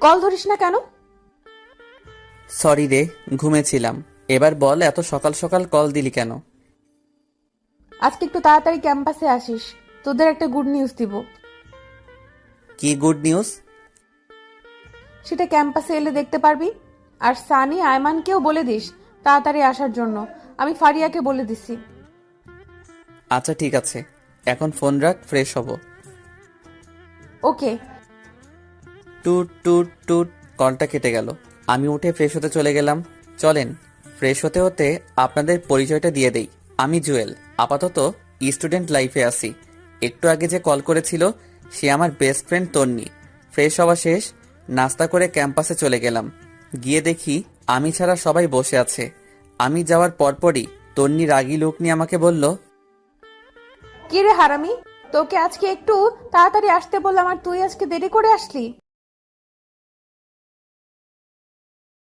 Call ধরিস না কেন? সরি রে, ঘুমেছিলাম। এবার বল, এত সকাল সকাল কল দিলি কেন? আজকে একটু তাড়াতাড়ি ক্যাম্পাসে আসিস, তোদের একটা গুড নিউজ দিব। কি গুড নিউজ? সেটা ক্যাম্পাসে এলে দেখতে পারবি। আর সানি আয়মানকেও বলে দিস তাড়াতাড়ি আসার জন্য। আমি ফারিয়াকে বলে দিছি। আচ্ছা ঠিক আছে, এখন ফোন রাখ, ফ্রেশ হব। ওকে। টুট টুট টুট, কলটা কেটে গেল। আমি উঠে ফ্রেশ হতে চলে গেলাম। চলেন, ফ্রেশ হতে হতে আপনাদের পরিচয়টা দিয়ে দেই। আমি জুয়েল, আপাতত স্টুডেন্ট লাইফে আছি। একটু আগে যে কল করেছিল সে আমার বেস্ট ফ্রেন্ড তন্নি। ফ্রেশ হওয়া শেষ, নাস্তা করে ক্যাম্পাসে চলে গেলাম। গিয়ে দেখি আমি ছাড়া সবাই বসে আছে। আমি যাওয়ার পরপরই তন্নি রাগী লোক নিয়ে আমাকে বলল, কি রে হারামি, তোকে আজকে একটু তাড়াতাড়ি আসতে বললাম আর তুই আজকে দেরি করে আসলি।